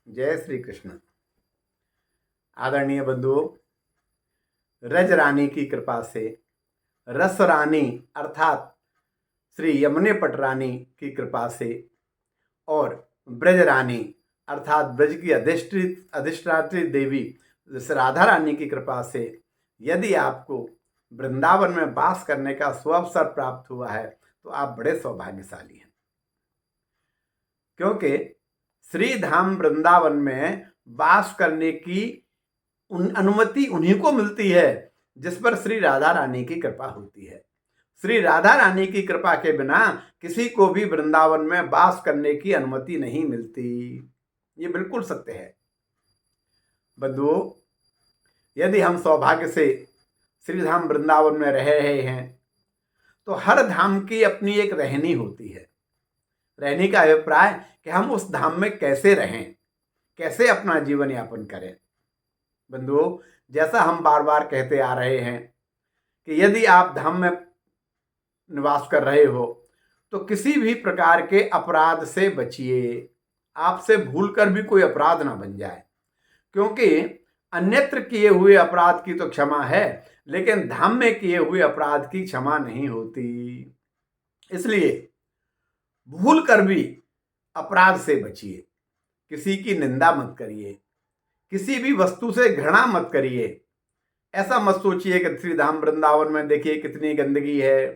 जय श्री कृष्ण। आदरणीय बंधुओं, रज रानी की कृपा से, रस रानी अर्थात श्री यमुने पट रानी की कृपा से और ब्रज रानी अर्थात ब्रज की अधिष्ठात्री देवी राधा रानी की कृपा से यदि आपको वृंदावन में वास करने का सुअवसर प्राप्त हुआ है तो आप बड़े सौभाग्यशाली हैं, क्योंकि श्री धाम वृंदावन में वास करने की अनुमति उन्हीं को मिलती है जिस पर श्री राधा रानी की कृपा होती है। श्री राधा रानी की कृपा के बिना किसी को भी वृंदावन में वास करने की अनुमति नहीं मिलती। ये बिल्कुल सत्य है। बंधुओं, यदि हम सौभाग्य से श्री धाम वृंदावन में रह रहे हैं तो हर धाम की अपनी एक रहनी होती है। रहने का अभिप्राय कि हम उस धाम में कैसे रहें, कैसे अपना जीवन यापन करें। बंधुओं, जैसा हम बार बार कहते आ रहे हैं कि यदि आप धाम में निवास कर रहे हो तो किसी भी प्रकार के अपराध से बचिए। आपसे भूलकर भी कोई अपराध ना बन जाए, क्योंकि अन्यत्र किए हुए अपराध की तो क्षमा है, लेकिन धाम में किए हुए अपराध की क्षमा नहीं होती। इसलिए भूल कर भी अपराध से बचिए। किसी की निंदा मत करिए, किसी भी वस्तु से घृणा मत करिए। ऐसा मत सोचिए कि श्री धाम वृंदावन में देखिए कितनी गंदगी है,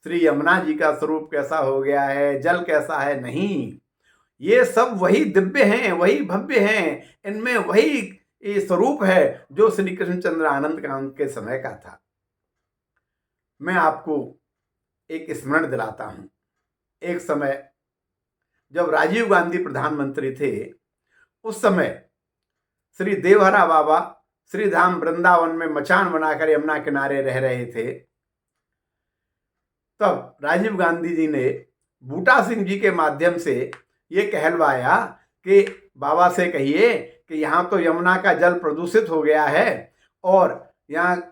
श्री यमुना जी का स्वरूप कैसा हो गया है, जल कैसा है। नहीं, ये सब वही दिव्य हैं, वही भव्य हैं, इनमें वही स्वरूप है जो श्री कृष्णचंद्र आनंद कांत के समय का था। मैं आपको एक स्मरण दिलाता हूं। एक समय जब राजीव गांधी प्रधानमंत्री थे, उस समय श्री देवहरा बाबा श्री धाम वृंदावन में मचान बनाकर यमुना किनारे रह रहे थे। तब राजीव गांधी जी ने बूटा सिंह जी के माध्यम से ये कहलवाया कि बाबा से कहिए कि यहाँ तो यमुना का जल प्रदूषित हो गया है और यहाँ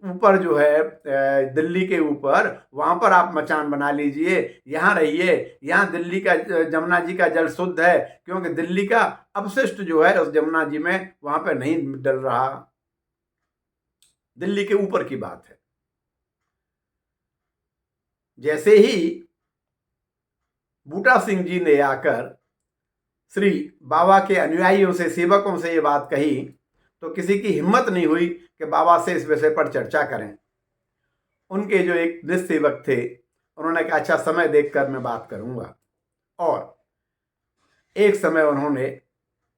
ऊपर जो है दिल्ली के ऊपर, वहाँ पर आप मचान बना लीजिए, यहाँ रहिए। यहाँ दिल्ली का यमुना जी का जल शुद्ध है, क्योंकि दिल्ली का अपशिष्ट जो है उस यमुना जी में वहाँ पर नहीं डल रहा। दिल्ली के ऊपर की बात है। जैसे ही बूटा सिंह जी ने आकर श्री बाबा के अनुयायियों से, सेवकों से ये बात कही तो किसी की हिम्मत नहीं हुई कि बाबा से इस विषय पर चर्चा करें। उनके जो एक निज सेवक थे, उन्होंने कहा अच्छा समय देखकर मैं बात करूंगा। और एक समय उन्होंने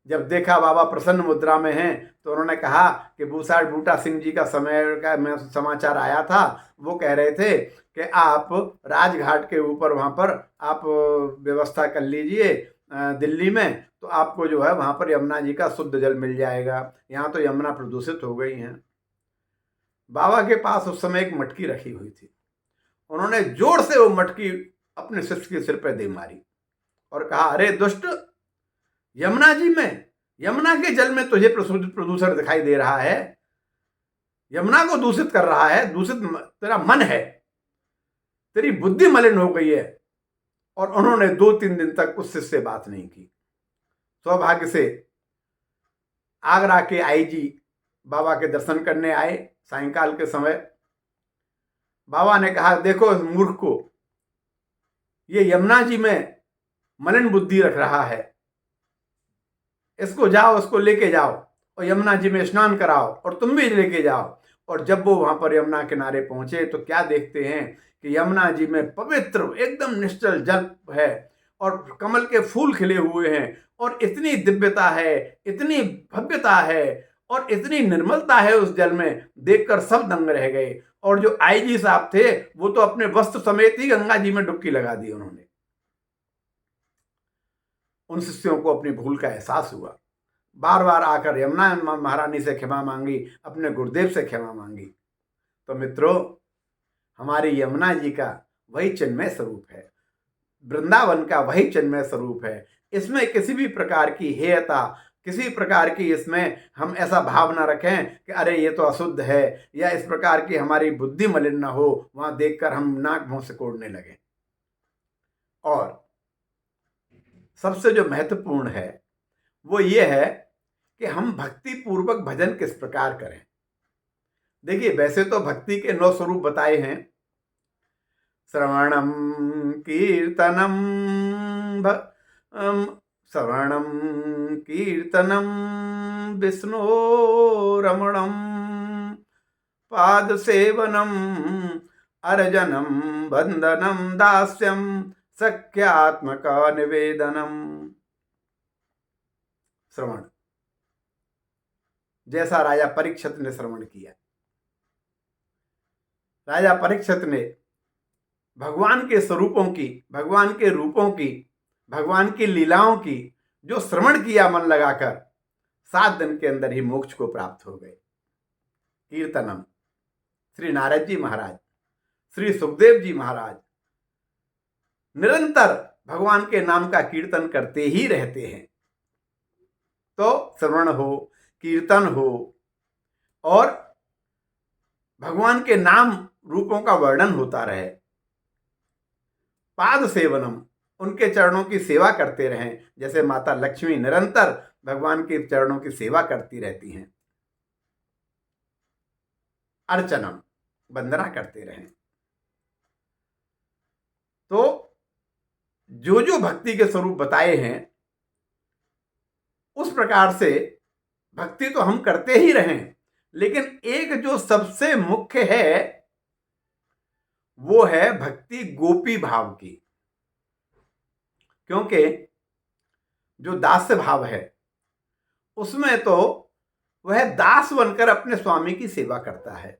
जब देखा बाबा प्रसन्न मुद्रा में हैं तो उन्होंने कहा कि बूटा सिंह जी का समय का मैं समाचार आया था, वो कह रहे थे कि आप राजघाट के ऊपर वहाँ पर आप व्यवस्था कर लीजिए दिल्ली में, तो आपको जो है वहाँ पर यमुना जी का शुद्ध जल मिल जाएगा। यहाँ तो यमुना प्रदूषित हो गई हैं। बाबा के पास उस समय एक मटकी रखी हुई थी। उन्होंने जोर से वो मटकी अपने शिष्य के सिर पर दे मारी और कहा, अरे दुष्ट, यमुना जी में, यमुना के जल में तुझे प्रदूषण दिखाई दे रहा है, यमुना को दूषित कर रहा है। दूषित तेरा मन है, तेरी बुद्धि मलिन हो गई है। और उन्होंने 2-3 दिन तक उस शिष्य से बात नहीं की। सौभाग्य से आगरा के आईजी बाबा के दर्शन करने आए सायंकाल के समय। बाबा ने कहा, देखो इस मूर्ख को, ये यमुना जी में मलिन बुद्धि रख रहा है, इसको जाओ, उसको लेके जाओ और यमुना जी में स्नान कराओ और तुम भी लेके जाओ। और जब वो वहां पर यमुना किनारे पहुंचे तो क्या देखते हैं कि यमुना जी में पवित्र एकदम निश्चल जल है और कमल के फूल खिले हुए हैं और इतनी दिव्यता है, इतनी भव्यता है और इतनी निर्मलता है उस जल में, देखकर सब दंग रह गए। और जो आईजी साहब थे वो तो अपने वस्त्र समेत ही गंगा जी में डुबकी लगा दी उन्होंने। उन शिष्यों को अपनी भूल का एहसास हुआ। बार बार आकर यमुना महारानी से क्षमा मांगी, अपने गुरुदेव से क्षमा मांगी। तो मित्रों, हमारी यमुना जी का वही चिन्मय स्वरूप है, वृंदावन का वही चिन्मय स्वरूप है। इसमें किसी भी प्रकार की हेयता, किसी प्रकार की इसमें हम ऐसा भाव ना रखें कि अरे ये तो अशुद्ध है, या इस प्रकार की हमारी बुद्धि मलिन ना हो, वहां देखकर हम नाक मुंह सिकोड़ने लगे। और सबसे जो महत्वपूर्ण है वो ये है कि हम भक्ति पूर्वक भजन किस प्रकार करें। देखिए, वैसे तो भक्ति के 9 स्वरूप बताए हैं। श्रवणम कीर्तनम श्रवणम कीर्तनम विष्णोरमणम पाद सेवनम अर्जनम बंधनम दास्यम सख्यात्मक निवेदनम। श्रवण, जैसा राजा परीक्षित ने श्रवण किया। राजा परीक्षित ने भगवान के स्वरूपों की, भगवान के रूपों की, भगवान की लीलाओं की जो श्रवण किया मन लगाकर, 7 दिन के अंदर ही मोक्ष को प्राप्त हो गए। कीर्तनम, श्री नारद जी महाराज, श्री सुखदेव जी महाराज निरंतर भगवान के नाम का कीर्तन करते ही रहते हैं। तो श्रवण हो, कीर्तन हो और भगवान के नाम रूपों का वर्णन होता रहे। पाद सेवनम, उनके चरणों की सेवा करते रहें, जैसे माता लक्ष्मी निरंतर भगवान के चरणों की सेवा करती रहती हैं। अर्चनम, वंदना करते रहें। तो जो जो भक्ति के स्वरूप बताए हैं उस प्रकार से भक्ति तो हम करते ही रहें, लेकिन एक जो सबसे मुख्य है वो है भक्ति गोपी भाव की। क्योंकि जो दास्य भाव है उसमें तो वह दास बनकर अपने स्वामी की सेवा करता है।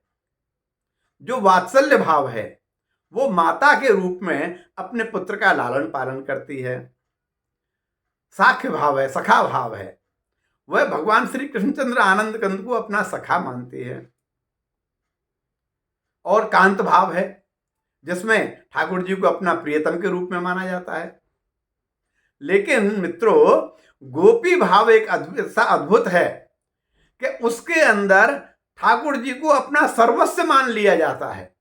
जो वात्सल्य भाव है वो माता के रूप में अपने पुत्र का लालन पालन करती है। साख्य भाव है, सखा भाव है, वह भगवान श्री कृष्णचंद्र आनंद कंद को अपना सखा मानती है। और कांत भाव है जिसमें ठाकुर जी को अपना प्रियतम के रूप में माना जाता है। लेकिन मित्रों, गोपी भाव एक अद्भुत है कि उसके अंदर ठाकुर जी को अपना सर्वस्व मान लिया जाता है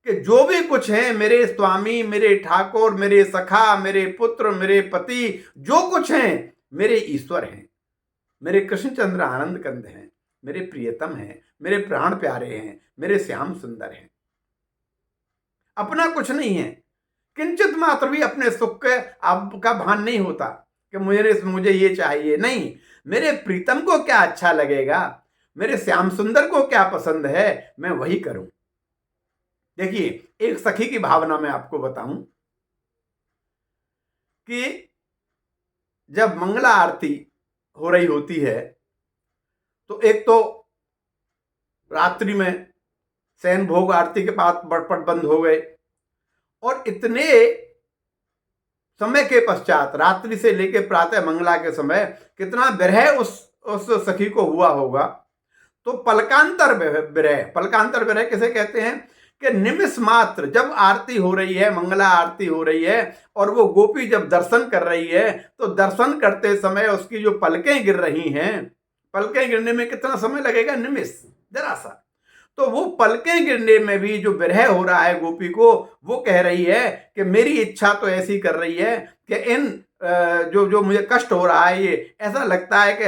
कि जो भी कुछ है, मेरे स्वामी, मेरे ठाकुर, मेरे सखा, मेरे पुत्र, मेरे पति, जो कुछ हैं मेरे ईश्वर हैं, मेरे कृष्णचंद्र आनंद कंद हैं, मेरे प्रियतम हैं, मेरे प्राण प्यारे हैं, मेरे श्याम सुंदर हैं। अपना कुछ नहीं है, किंचित मात्र भी अपने सुख का भान नहीं होता कि मुझे ये चाहिए। नहीं, मेरे प्रीतम को क्या अच्छा लगेगा, मेरे श्याम सुंदर को क्या पसंद है, मैं वही करूं। देखिए, एक सखी की भावना मैं आपको बताऊं कि जब मंगला आरती हो रही होती है तो एक तो रात्रि में शयन भोग आरती के बाद बड़पट बंद हो गए और इतने समय के पश्चात रात्रि से लेकर प्रातः मंगला के समय कितना विरह उस सखी को हुआ होगा। तो पलकांतर विरह किसे कहते हैं कि निमिष मात्र जब आरती हो रही है, मंगला आरती हो रही है और वो गोपी जब दर्शन कर रही है तो दर्शन करते समय उसकी जो पलकें गिर रही हैं, पलकें गिरने में कितना समय लगेगा, निमिष, जरा सा। तो वो पलकें गिरने में भी जो विरह हो रहा है गोपी को, वो कह रही है कि मेरी इच्छा तो ऐसी कर रही है कि इन जो मुझे कष्ट हो रहा है, ये ऐसा लगता है कि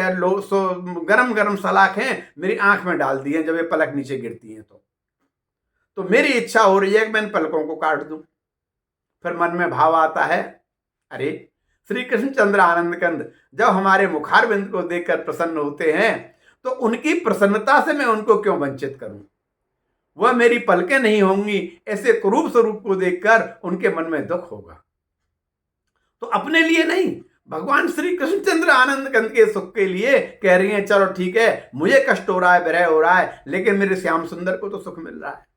गरम गरम सलाखें मेरी आंख में डाल दी हैं जब ये पलक नीचे गिरती हैं। तो मेरी इच्छा हो रही है कि मैं इन पलकों को काट दूं। फिर मन में भाव आता है, अरे श्री कृष्णचंद्र आनंद कंद जब हमारे मुखारविंद को देखकर प्रसन्न होते हैं तो उनकी प्रसन्नता से मैं उनको क्यों वंचित करूं। वह मेरी पलकें नहीं होंगी, ऐसे कुरूप स्वरूप को देखकर उनके मन में दुख होगा। तो अपने लिए नहीं, भगवान श्री कृष्णचंद्र आनंद कंद के सुख के लिए कह रही हैं, चलो ठीक है, मुझे कष्ट हो रहा है, विरह हो रहा है, लेकिन मेरे श्याम सुंदर को तो सुख मिल रहा है।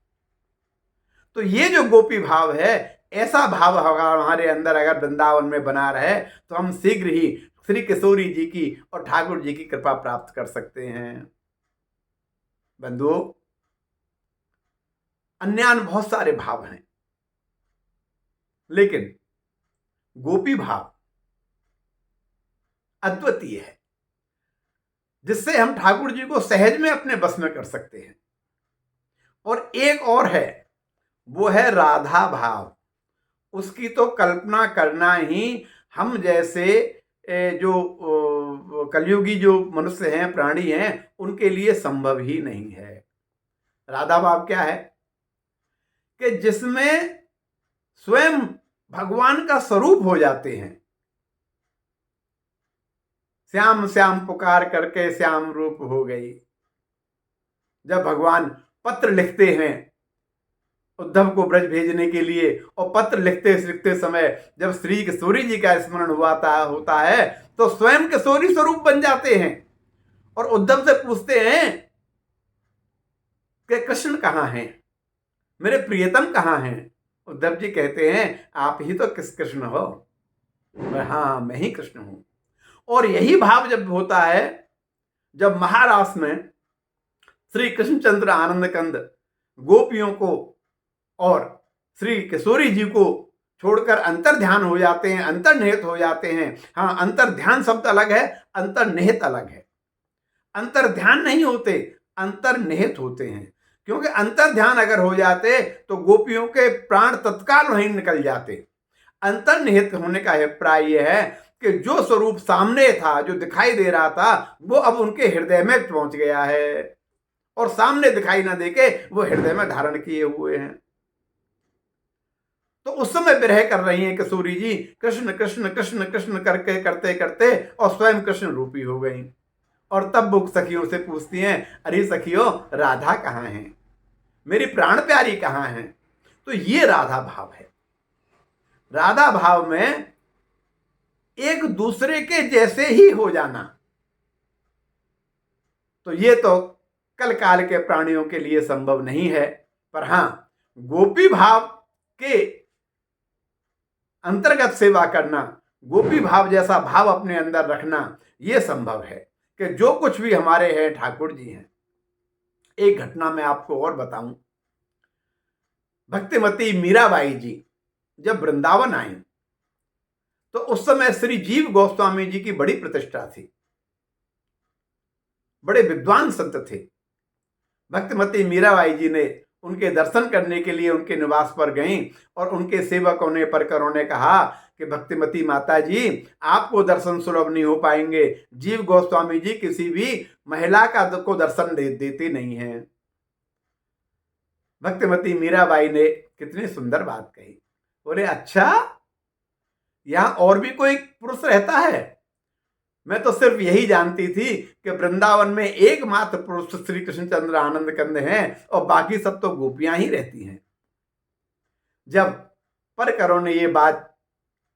तो ये जो गोपी भाव है, ऐसा भाव हमारे अंदर अगर वृंदावन में बना रहे तो हम शीघ्र ही श्री किशोरी जी की और ठाकुर जी की कृपा प्राप्त कर सकते हैं। बंधुओं, अन्य बहुत सारे भाव हैं, लेकिन गोपी भाव अद्वितीय है जिससे हम ठाकुर जी को सहज में अपने बस में कर सकते हैं। और एक और है, वो है राधा भाव। उसकी तो कल्पना करना ही हम जैसे जो कलयुगी जो मनुष्य हैं, प्राणी हैं, उनके लिए संभव ही नहीं है। राधा भाव क्या है कि जिसमें स्वयं भगवान का स्वरूप हो जाते हैं। श्याम श्याम पुकार करके श्याम रूप हो गई। जब भगवान पत्र लिखते हैं उद्धव को ब्रज भेजने के लिए, और पत्र लिखते लिखते समय जब श्री किशोरी जी का स्मरण होता है तो स्वयं किशोरी स्वरूप बन जाते हैं और उद्धव से पूछते हैं कि कृष्ण कहाँ हैं, मेरे प्रियतम कहाँ हैं। उद्धव जी कहते हैं आप ही तो किस कृष्ण हो। हाँ, मैं ही कृष्ण हूं। और यही भाव जब होता है, जब महारास में श्री कृष्णचंद्र आनंद कंद गोपियों को और श्री किशोरी जी को छोड़कर अंतर ध्यान हो जाते हैं, अंतर्निहित हो जाते हैं। हाँ, अंतर ध्यान शब्द अलग है, अंतर्निहित अलग है। अंतर ध्यान नहीं होते, अंतर्निहित होते हैं। क्योंकि अंतर ध्यान अगर हो जाते तो गोपियों के प्राण तत्काल वहीं निकल जाते। अंतर्निहित होने का अभिप्राय यह है कि जो स्वरूप सामने था, जो दिखाई दे रहा था, वो अब उनके हृदय में पहुंच गया है और सामने दिखाई ना देके वो हृदय में धारण किए हुए हैं। तो उस समय विरह कर रही हैं किशोरी जी, कृष्ण कृष्ण कृष्ण कृष्ण करके करते करते और स्वयं कृष्ण रूपी हो गई। और तब वो सखियों से पूछती हैं, अरे सखियों, राधा कहाँ है, मेरी प्राण प्यारी कहाँ है। तो ये राधा भाव है। राधा भाव में एक दूसरे के जैसे ही हो जाना, तो ये तो कल काल के प्राणियों के लिए संभव नहीं है। पर हां, गोपी भाव के अंतर्गत सेवा करना, गोपी भाव जैसा भाव अपने अंदर रखना, यह संभव है कि जो कुछ भी हमारे हैं ठाकुर जी हैं। एक घटना मैं आपको और बताऊं। भक्तिमती मीराबाई जी जब वृंदावन आई तो उस समय श्री जीव गोस्वामी जी की बड़ी प्रतिष्ठा थी, बड़े विद्वान संत थे। भक्तिमती मीराबाई जी ने उनके दर्शन करने के लिए उनके निवास पर गईं और उनके सेवक होने पर करों ने कहा कि भक्तिमती माता जी, आपको दर्शन सुलभ नहीं हो पाएंगे। जीव गोस्वामी जी किसी भी महिला को दर्शन देते नहीं हैं। भक्तिमती मीराबाई ने कितनी सुंदर बात कही। बोले, अच्छा, यहां और भी कोई पुरुष रहता है? मैं तो सिर्फ यही जानती थी कि वृंदावन में एकमात्र पुरुष श्री कृष्णचंद्र आनंद कंद हैं और बाकी सब तो गोपियां ही रहती हैं। जब परकरों ने ये बात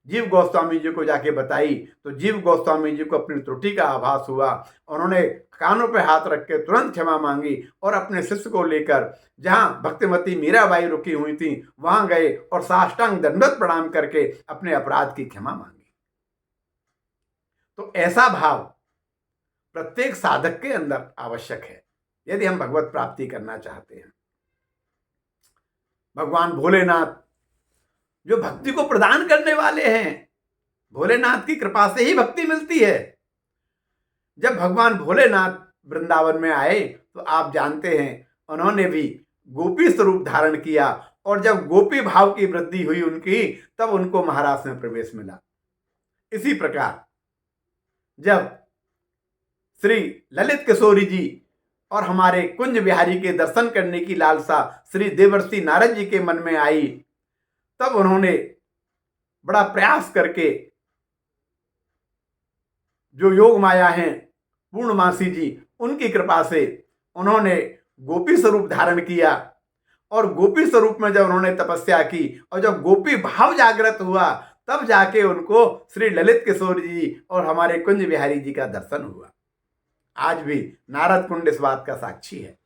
जीव गोस्वामी जी को जाके बताई तो जीव गोस्वामी जी को अपनी त्रुटि का आभास हुआ। उन्होंने कानों पे हाथ रख के तुरंत क्षमा मांगी और अपने शिष्य को लेकर जहां भक्तिमती मीराबाई रुकी हुई थी वहां गए और साष्टांग दंडवत प्रणाम करके अपने अपराध की क्षमा मांगी। तो ऐसा भाव प्रत्येक साधक के अंदर आवश्यक है यदि हम भगवत प्राप्ति करना चाहते हैं। भगवान भोलेनाथ जो भक्ति को प्रदान करने वाले हैं, भोलेनाथ की कृपा से ही भक्ति मिलती है। जब भगवान भोलेनाथ वृंदावन में आए तो आप जानते हैं उन्होंने भी गोपी स्वरूप धारण किया और जब गोपी भाव की वृद्धि हुई उनकी, तब उनको महाराज में प्रवेश मिला। इसी प्रकार जब श्री ललित किशोरी जी और हमारे कुंज बिहारी के दर्शन करने की लालसा श्री देवर्षि नारद जी के मन में आई, तब उन्होंने बड़ा प्रयास करके जो योग माया हैं पूर्णमासी जी, उनकी कृपा से उन्होंने गोपी स्वरूप धारण किया और गोपी स्वरूप में जब उन्होंने तपस्या की और जब गोपी भाव जागृत हुआ, तब जाके उनको श्री ललित किशोर जी और हमारे कुंज बिहारी जी का दर्शन हुआ। आज भी नारद कुंड इस बात का साक्षी है।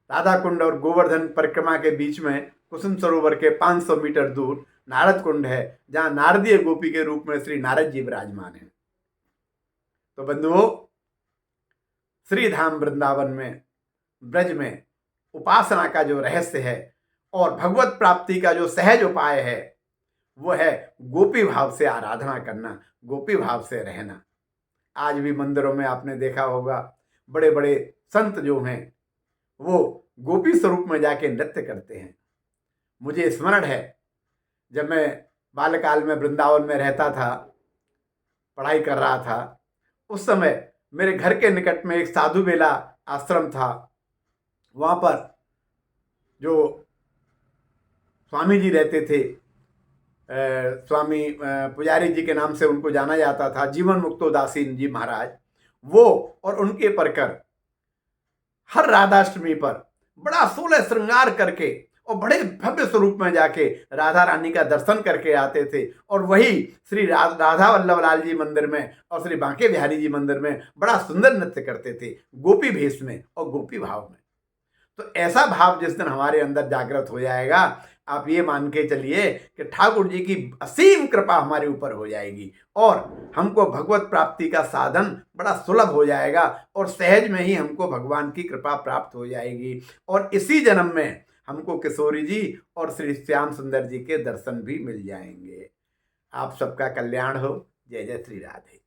राधा कुंड और गोवर्धन परिक्रमा के बीच में कुसुम सरोवर के 500 मीटर दूर नारद कुंड है, जहां नारदीय गोपी के रूप में श्री नारद जी विराजमान हैं। तो बंधुओं, श्री धाम वृंदावन में, ब्रज में उपासना का जो रहस्य है और भगवत प्राप्ति का जो सहज उपाय है, वो है गोपी भाव से आराधना करना, गोपी भाव से रहना। आज भी मंदिरों में आपने देखा होगा बड़े बड़े संत जो हैं वो गोपी स्वरूप में जाके नृत्य करते हैं। मुझे स्मरण है जब मैं बाल्यकाल में वृंदावन में रहता था पढ़ाई कर रहा था, उस समय मेरे घर के निकट में एक साधु बेला आश्रम था। वहाँ पर जो स्वामी जी रहते थे, स्वामी पुजारी जी के नाम से उनको जाना जाता था, जीवन मुक्तोदासीन जी महाराज, वो और उनके परकर हर राधाष्टमी पर बड़ा 16 श्रृंगार करके और बड़े भव्य स्वरूप में जाके राधा रानी का दर्शन करके आते थे। और वही श्री राधा वल्लभ लाल जी मंदिर में और श्री बांके बिहारी जी मंदिर में बड़ा सुंदर नृत्य करते थे, गोपी भेष में और गोपी भाव में। तो ऐसा भाव जिस दिन हमारे अंदर जागृत हो जाएगा, आप ये मान के चलिए कि ठाकुर जी की असीम कृपा हमारे ऊपर हो जाएगी और हमको भगवत प्राप्ति का साधन बड़ा सुलभ हो जाएगा और सहज में ही हमको भगवान की कृपा प्राप्त हो जाएगी। और इसी जन्म में हमको किशोरी जी और श्री श्याम सुंदर जी के दर्शन भी मिल जाएंगे। आप सबका कल्याण हो। जय जय श्री राधे।